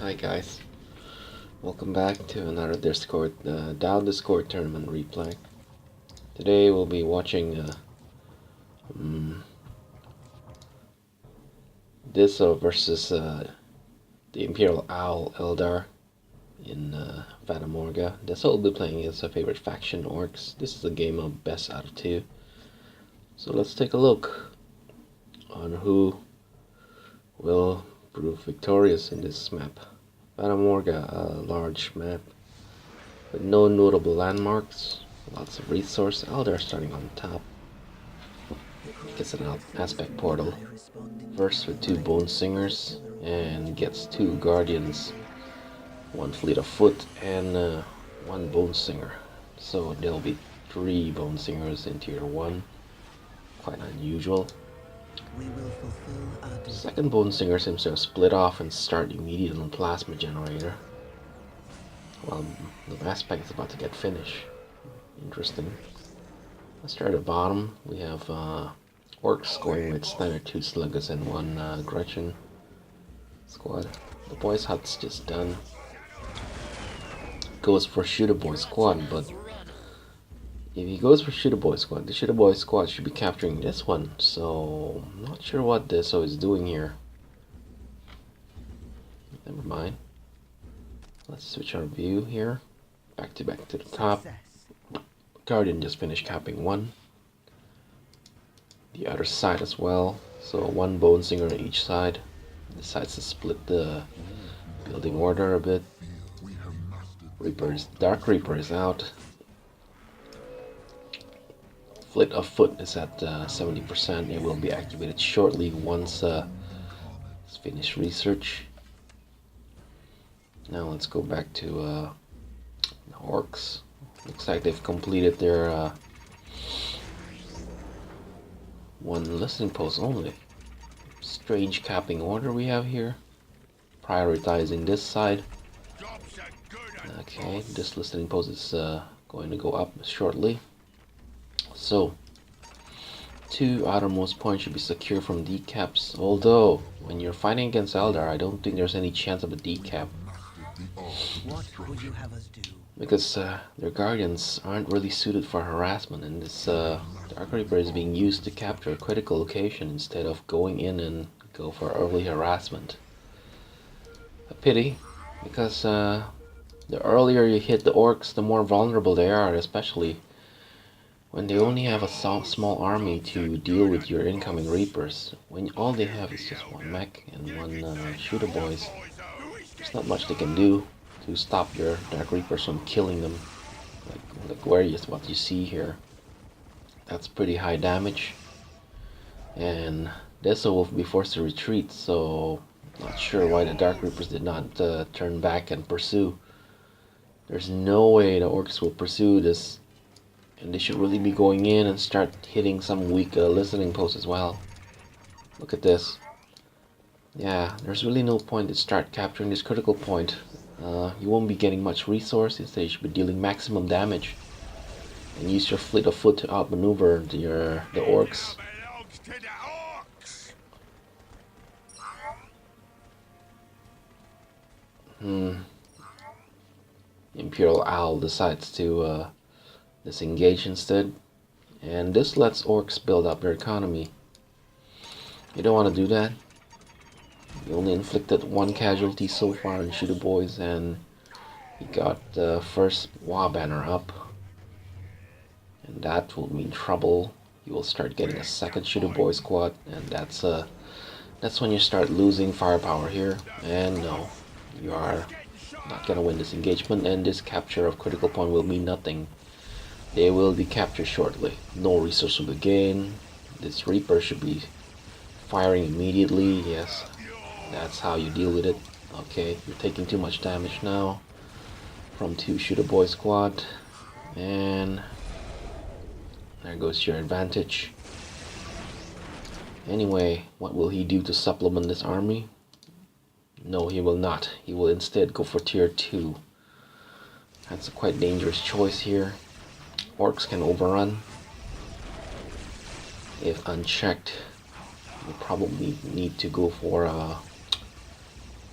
Hi guys, welcome back to another Discord, DoW Discord tournament replay. Today we'll be watching Deso versus the Imperial Owl Eldar in Vanamorga. Deso will be playing against her favorite faction, Orcs. This is a game of best out of two. So let's take a look on who will prove victorious in this map. Vanamorga, a large map with no notable landmarks, lots of resource. Eldar starting on top. Gets an aspect portal. First with 2 Bone Singers and gets 2 Guardians, 1 Fleet of Foot, and 1 Bone Singer. So there'll be 3 Bone Singers in Tier 1. Quite unusual. Second Bone Singer seems to have split off and start immediately on Plasma Generator. Well, the aspect is about to get finished. Interesting. Let's start at the bottom. We have Orcs going with standard 2 Sluggers and 1 Gretchen squad. The boys' hut's just done. Goes for Shooter Boy squad, but if he goes for Shooter Boy squad, the Shooter Boy squad should be capturing this one. So I'm not sure what Deso is doing here. Never mind. Let's switch our view here. Back to the top. Guardian just finished capping 1. The other side as well. So 1 Bone Singer on each side. Decides to split the building order a bit. Dark Reaper is out. Fleet of Foot is at 70%. It will be activated shortly once it's finished research. Now let's go back to the Orcs. Looks like they've completed their 1 listening post only. Strange capping order we have here. Prioritizing this side. Okay, this listening post is going to go up shortly. So, 2 outermost points should be secure from decaps. Although, when you're fighting against Eldar, I don't think there's any chance of a decap. What would you have us do? Because their guardians aren't really suited for harassment, and this Dark Reaper is being used to capture a critical location instead of going in and go for early harassment. A pity, because the earlier you hit the Orcs, the more vulnerable they are, especially when they only have a small army to deal with your incoming Reapers. When all they have is just 1 mech and 1 Shooter Boys, there's not much they can do to stop your Dark Reapers from killing them. Like where is what you see here. That's pretty high damage. And Deso will be forced to retreat, so not sure why the Dark Reapers did not turn back and pursue. There's no way the Orcs will pursue this. And they should really be going in and start hitting some weak listening posts as well. Look at this. Yeah, there's really no point to start capturing this critical point. You won't be getting much resource. Instead, you should be dealing maximum damage. And use your Fleet of Foot to outmaneuver the Orcs. Imperial Owl decides to disengage instead. And this lets Orcs build up their economy. You don't want to do that. You only inflicted 1 casualty so far on Shooter Boys, and he got the first WA banner up. And that will mean trouble. You will start getting a second Shooter Boy squad, and that's when you start losing firepower here. And no, you are not gonna win this engagement, and this capture of critical point will mean nothing. They will be captured shortly. No resource will be gained. This Reaper should be firing immediately. Yes, that's how you deal with it. Okay, you're taking too much damage now from 2 Shooter Boy squad. And there goes your advantage. Anyway, what will he do to supplement this army? No, he will not. He will instead go for tier 2. That's a quite dangerous choice here. Orcs can overrun. If unchecked, you probably need to go for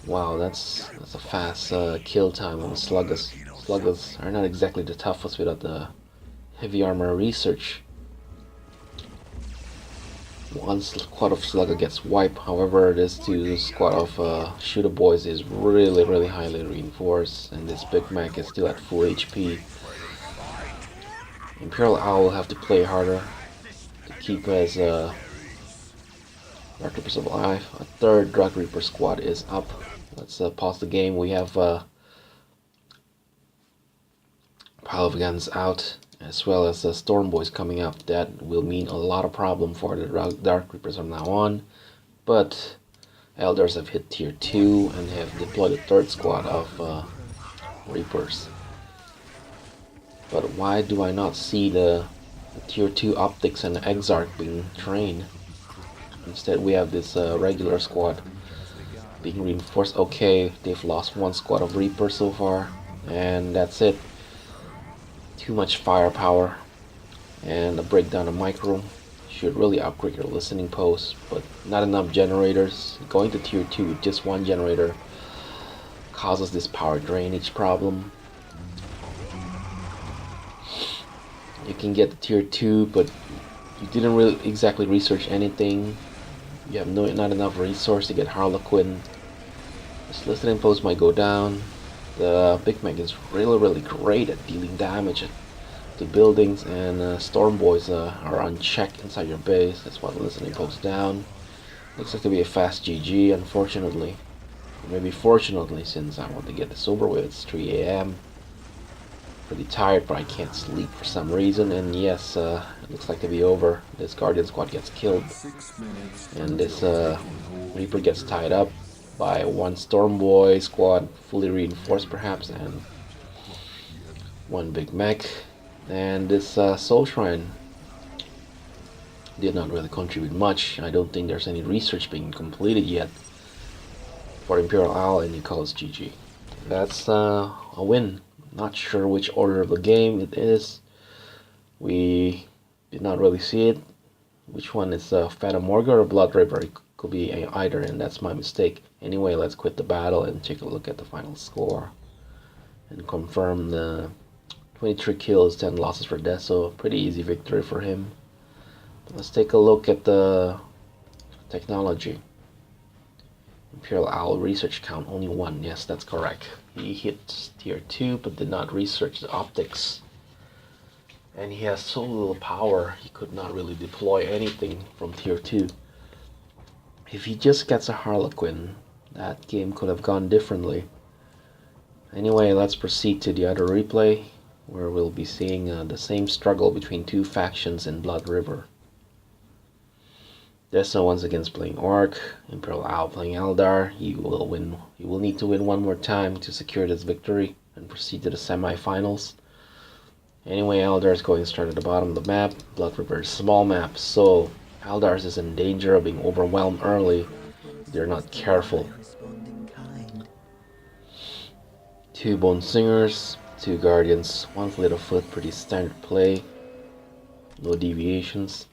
Wow, that's a fast kill time on the sluggers. Sluggers are not exactly the toughest without the heavy armor research. One squad of slugger gets wiped, however this two squad of shooter boys is really highly reinforced, and this Big Mac is still at full HP. Imperial Owl will have to play harder to keep his Dark Reapers alive. A third Dark Reaper squad is up. Let's pause the game. We have pile of guns out, as well as the Storm Boys coming up. That will mean a lot of problem for the Dark Reapers from now on. But Eldars have hit tier 2 and have deployed a third squad of Reapers. But why do I not see the tier 2 optics and the Exarch being trained? Instead we have this regular squad being reinforced. Okay, they've lost one squad of Reapers so far, and that's it. Too much firepower, and a breakdown of micro should really upgrade your listening post, but not enough generators. Going to tier 2 with just one generator causes this power drainage problem. You can get to tier 2, but you didn't really exactly research anything. You have not enough resource to get Harlequin. This listening post might go down. The Big Mac is really great at dealing damage to buildings, and Storm Boys are unchecked inside your base. That's why the listening post down. Looks like to be a fast GG, unfortunately. Or maybe fortunately, since I want to get this over with. It's 3 AM. Pretty tired, but I can't sleep for some reason. And yes, it looks like to be over. This Guardian squad gets killed, and this Reaper gets tied up by one Storm Boy squad, fully reinforced perhaps, and one Big Mac. And this Soul Shrine did not really contribute much. I don't think there's any research being completed yet for Imperial Owl, and he calls GG. That's a win. Not sure which order of the game it is. We did not really see it. Which one is Phantom Morga or Blood River? It could be either, and that's my mistake. Anyway, let's quit the battle and take a look at the final score and confirm the 23 kills, 10 losses for Deso. Pretty easy victory for him. But let's take a look at the technology. Imperial Owl research count only 1. Yes, that's correct. He hit tier 2 but did not research the optics. And he has so little power, he could not really deploy anything from tier 2. If he just gets a Harlequin, that game could have gone differently. Anyway, let's proceed to the other replay, where we'll be seeing the same struggle between two factions in Blood River. Deso once again playing Orc, Imperial Owl playing Eldar. He will need to win one more time to secure this victory and proceed to the semi-finals. Anyway, Eldar is going to start at the bottom of the map. Blood River is a small map, so Eldar is in danger of being overwhelmed early if they're not careful. 2 Bone Singers, 2 Guardians, 1 Fleet of Foot, pretty standard play. No deviations.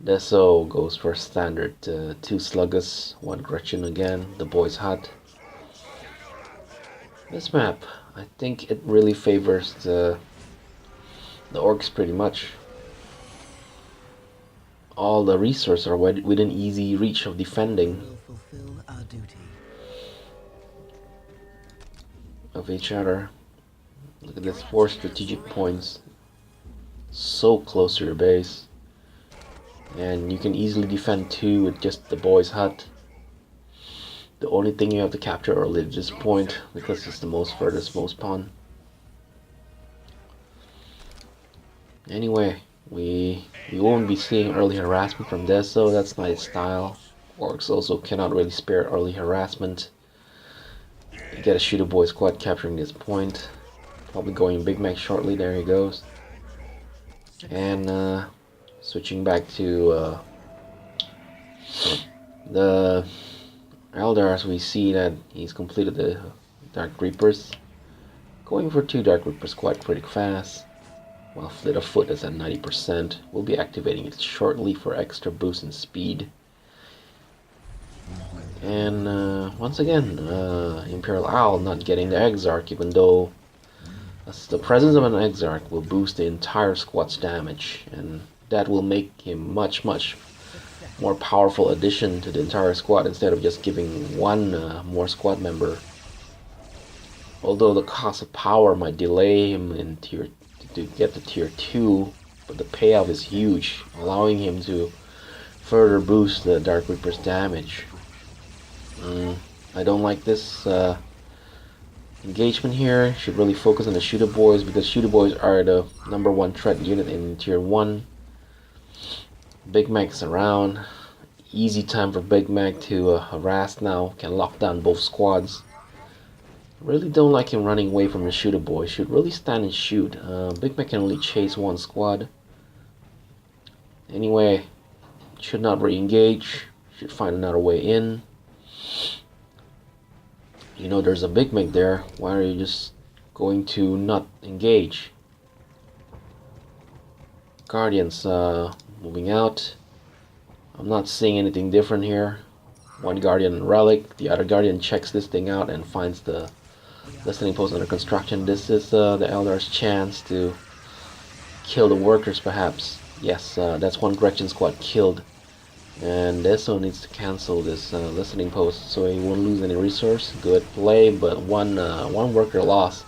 Deso goes for standard 2 Sluggas, 1 Gretchen again, the boys hut. This map, I think it really favors the Orcs pretty much. All the resources are within easy reach of defending of each other. Look at this, 4 strategic points, so close to your base. And you can easily defend 2 with just the boys hut. The only thing you have to capture early at this point, because it's the most furthest most pawn. Anyway, we won't be seeing early harassment from Deso. That's not his style. Orcs also cannot really spare early harassment. You get a shooter boy squad capturing this point. Probably going Big Mac shortly. There he goes. And switching back to the Eldars, we see that he's completed the Dark Reapers. Going for 2 Dark Reapers quite pretty fast. While Fleet of Foot is at 90%. We'll be activating it shortly for extra boost in speed. And once again, Imperial Owl not getting the Exarch, even though the presence of an Exarch will boost the entire squad's damage, and that will make him much more powerful addition to the entire squad instead of just giving one more squad member. Although the cost of power might delay him in tier to get to tier 2, but the payoff is huge, allowing him to further boost the Dark Reaper's damage. I don't like this engagement here. Should really focus on the shooter boys, because shooter boys are the #1 threat unit in tier 1. Big Mac's around. Easy time for Big Mac to harass now. Can lock down both squads. Really don't like him running away from the shooter boy. Should really stand and shoot. Big Mac can only chase one squad. Anyway, should not re-engage. Should find another way in. You know there's a Big Mac there. Why are you just going to not engage? Guardians moving out. I'm not seeing anything different here. One Guardian relic. The other Guardian checks this thing out and finds the listening post under construction. This is the Eldar's chance to kill the workers, perhaps. Yes, that's one Gretchen squad killed. And Deso needs to cancel this listening post so he won't lose any resource. Good play, but one worker lost.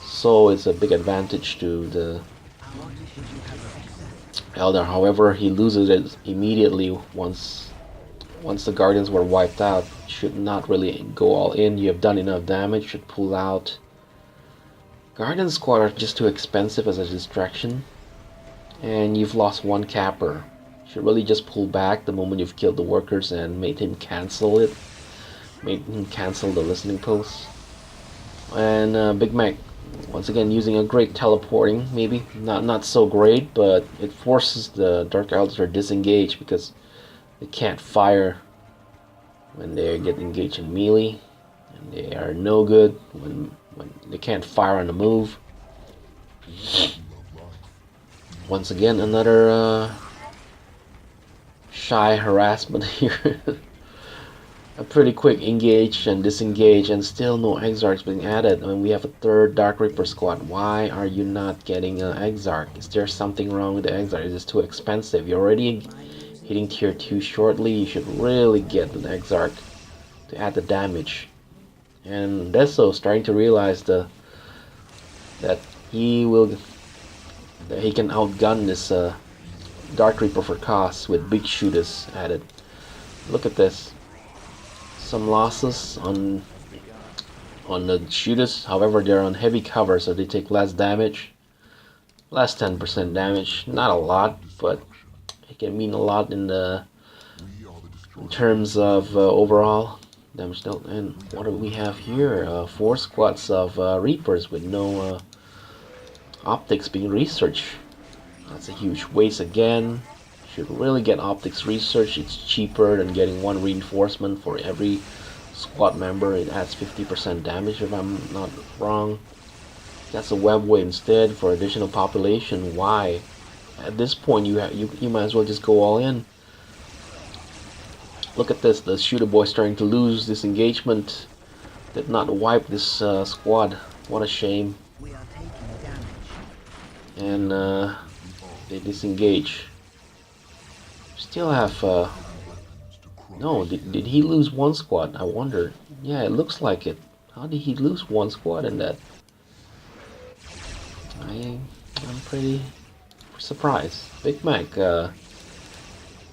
So it's a big advantage to the Eldar. However, he loses it immediately once the Guardians were wiped out. Should not really go all in. You have done enough damage. Should pull out. Guardian squad are just too expensive as a distraction. And you've lost one capper. Should really just pull back the moment you've killed the workers and made him cancel it. Made him cancel the listening post. And Big Mac, once again, using a great teleporting. Maybe not so great, but it forces the Dark Eldar to disengage because they can't fire when they get engaged in melee, and they are no good when they can't fire on the move. Once again, another shy harassment here. A pretty quick engage and disengage, and still no Exarchs being added. I mean, we have a third Dark Reaper squad. Why are you not getting an Exarch? Is there something wrong with the Exarch? Is it too expensive? You're already hitting tier 2 shortly. You should really get an Exarch to add the damage. And Deso starting to realize that he can outgun this Dark Reaper for cost with big shooters added. Look at this. Some losses on the shooters. However, they're on heavy cover, so they take less damage. Less 10% damage. Not a lot, but it can mean a lot in terms of overall damage dealt. And what do we have here? 4 squads of Reapers with no optics being researched. That's a huge waste again. Should really get optics research. It's cheaper than getting 1 reinforcement for every squad member. It adds 50% damage if I'm not wrong. That's a webway instead for additional population. Why? At this point, you might as well just go all in. Look at this. The shooter boy starting to lose this engagement. Did not wipe this squad. What a shame. We are taking damage. And they disengage. Still have no, did he lose one squad? I wonder. Yeah, it looks like it. How did he lose one squad in that? I'm pretty surprised. Big Mac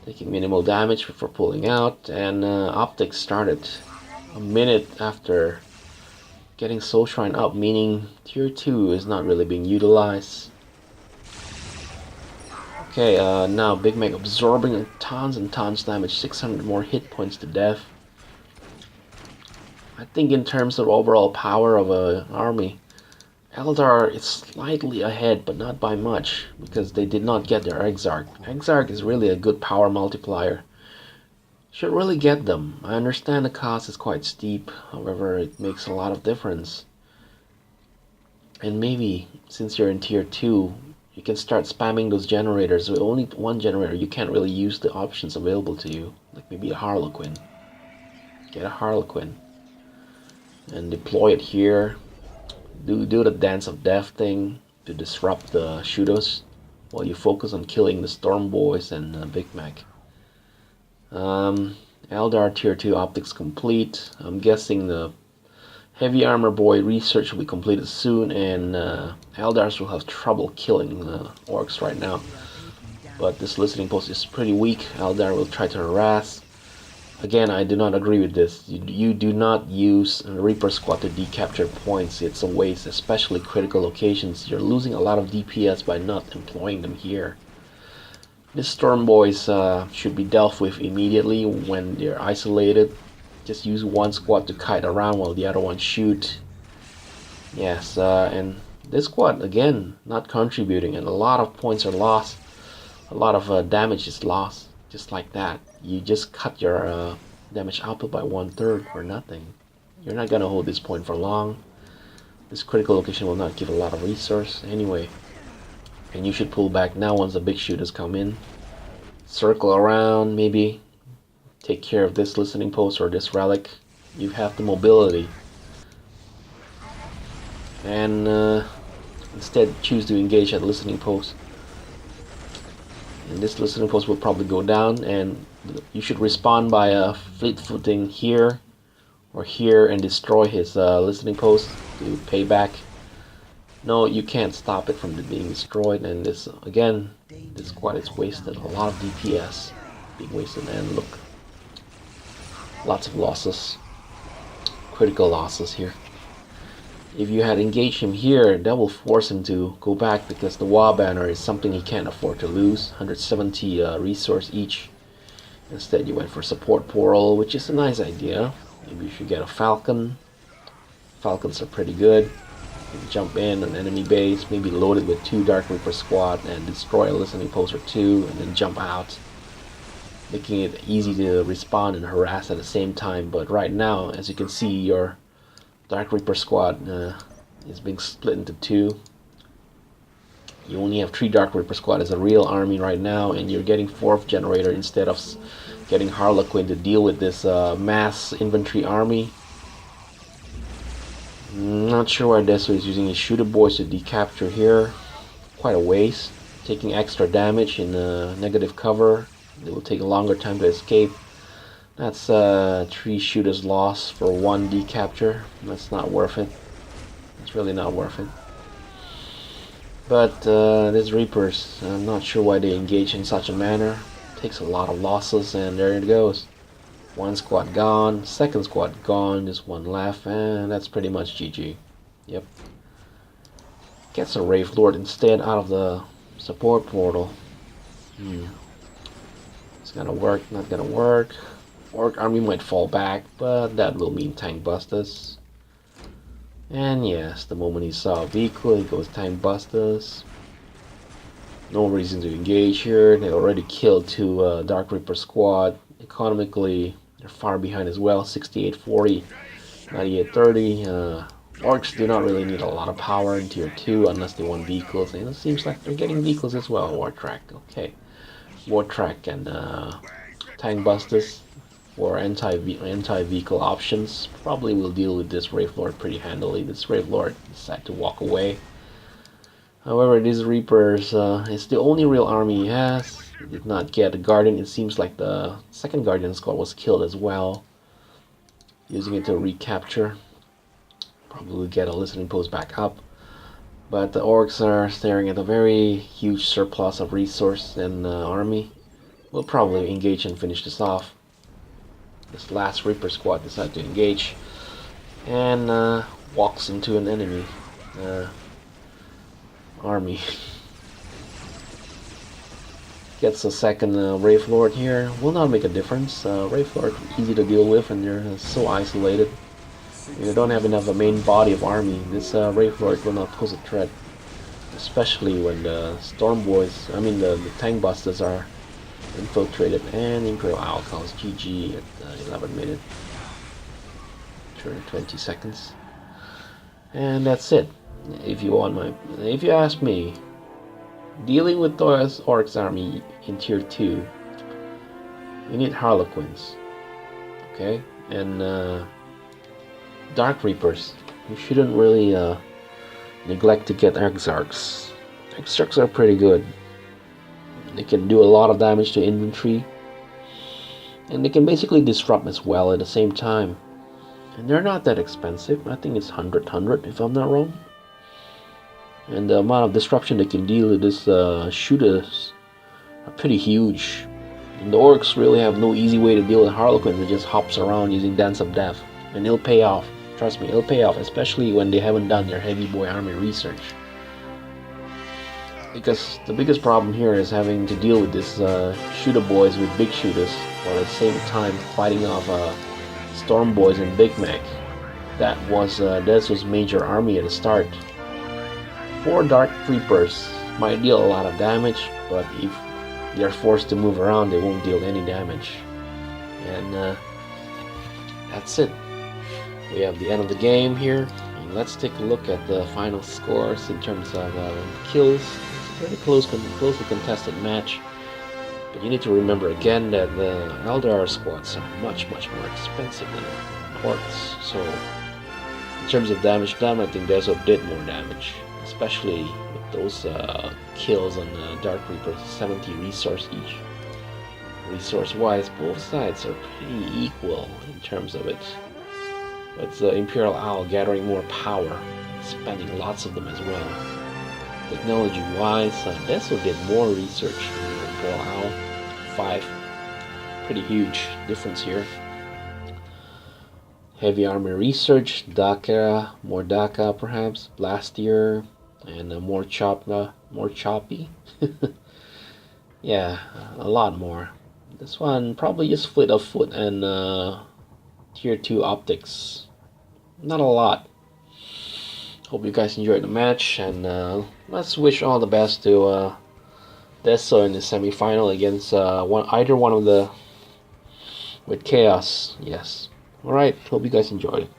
taking minimal damage for pulling out, and optics started a minute after getting Soul Shrine up, meaning tier 2 is not really being utilized. Okay, now Big Mac absorbing tons and tons damage, 600 more hit points to death. I think in terms of overall power of an army, Eldar is slightly ahead, but not by much, because they did not get their Exarch. Exarch is really a good power multiplier. Should really get them. I understand the cost is quite steep, however it makes a lot of difference. And maybe, since you're in tier 2, you can start spamming those generators. With only one generator, you can't really use the options available to you, like maybe a Harlequin. Get a Harlequin and deploy it here. Do the Dance of Death thing to disrupt the shooters while you focus on killing the Storm Boys and Big Mac. Eldar Tier 2 optics complete. I'm guessing the Heavy Armor Boy research will be completed soon, and Eldars will have trouble killing orcs right now. But this listening post is pretty weak. Eldar will try to harass. Again, I do not agree with this. You do not use a Reaper Squad to decapture points. It's a waste, especially critical locations. You're losing a lot of DPS by not employing them here. These Storm Boys should be dealt with immediately when they're isolated. Just use one squad to kite around while the other one shoot. Yes, and this squad, again, not contributing, and a lot of points are lost. A lot of damage is lost, just like that. You just cut your damage output by 1/3 for nothing. You're not gonna hold this point for long. This critical location will not give a lot of resource anyway. And you should pull back now once the big shooters come in. Circle around, maybe take care of this listening post or this relic. You have the mobility. And instead choose to engage at listening post. And this listening post will probably go down, and you should respond by fleet footing here or here and destroy his listening post to pay back. No, you can't stop it from being destroyed, and this, again, this squad is wasted. A lot of DPS being wasted, and look, lots of losses, critical losses here. If you had engaged him here, that will force him to go back, because the WoW banner is something he can't afford to lose. 170 resource each. Instead you went for support portal, which is a nice idea. Maybe you should get a Falcon. Falcons are pretty good. You can jump in an enemy base, maybe load it with 2 Dark Reaper squad and destroy a listening post or 2, and then jump out, making it easy to respond and harass at the same time. But right now, as you can see, your Dark Reaper squad is being split into 2. You only have 3 Dark Reaper squad as a real army right now, and you're getting 4th generator instead of getting Harlequin to deal with this mass infantry army. Not sure why Deso is using his shooter boys to decapture here. Quite a waste. Taking extra damage in negative cover. It will take a longer time to escape. That's 3 shooters lost for 1 decapture. That's not worth it. It's really not worth it. But these Reapers, I'm not sure why they engage in such a manner. Takes a lot of losses, and there it goes. 1 squad gone, 2nd squad gone, just 1 left, and that's pretty much GG. Yep. Gets a Wraith Lord instead out of the support portal. It's gonna work, not gonna work. Orc army might fall back, but that will mean tank busters. And yes, the moment he saw a vehicle, he goes tank busters. No reason to engage here. They already killed 2 Dark Reaper squad. Economically, they're far behind as well. 6840, 9830. Orcs do not really need a lot of power in tier 2 unless they want vehicles. And it seems like they're getting vehicles as well. Wartrack, okay. Wartrack and tank busters for anti-vehicle options. Probably will deal with this Wraith Lord pretty handily. This Wraith Lord decided to walk away. However, these Reapers is the only real army he has. He did not get a Guardian. It seems like the 2nd Guardian squad was killed as well. Using it to recapture. Probably get a listening post back up. But the Orcs are staring at a very huge surplus of resource and army. We'll probably engage and finish this off. This last Reaper squad decided to engage and walks into an enemy army. Gets a 2nd Wraith Lord here. Will not make a difference. Wraith Lord easy to deal with, and they're so isolated. You don't have enough of a main body of army. This Wraith Lord will not pose a threat, especially when the Storm Boys, I mean the Tank Busters are infiltrated. And Imperial Owl calls GG at 11 minutes, 20 seconds, and that's it. If you ask me, dealing with Thor's Orcs army in tier 2, you need Harlequins. Okay, and Dark Reapers. You shouldn't really neglect to get Exarchs. Exarchs are pretty good. They can do a lot of damage to infantry, and they can basically disrupt as well at the same time. And they're not that expensive. I think it's 100 if I'm not wrong. And the amount of disruption they can deal with this shooters are pretty huge. And the orcs really have no easy way to deal with Harlequins. It just hops around using Dance of Death, and it'll pay off. Trust me, it'll pay off, especially when they haven't done their heavy boy army research. Because the biggest problem here is having to deal with this shooter boys with big shooters, while at the same time fighting off storm boys and Big Mac. That was Deso's major army at the start. 4 Dark Reapers might deal a lot of damage, but if they're forced to move around, they won't deal any damage. And that's it. We have the end of the game here. And let's take a look at the final scores in terms of kills. It's a pretty closely contested match. But you need to remember again that the Eldar squads are much more expensive than Hordes. So in terms of damage done, I think Deso did more damage, especially with those kills on the Dark Reapers, 70 resource each. Resource-wise, both sides are pretty equal in terms of it. But the Imperial Owl gathering more power, spending lots of them as well. Technology-wise, Deso did more research than the Imperial Owl. 5. Pretty huge difference here. Heavy armor research, Daka, more Daka perhaps, Blastier, and more choppy. Yeah, a lot more. This one probably just fleet of foot and tier 2 optics. Not a lot. Hope you guys enjoyed the match, and let's wish all the best to Deso in the semi-final against either one of the with Chaos. Yes. Alright, hope you guys enjoyed it.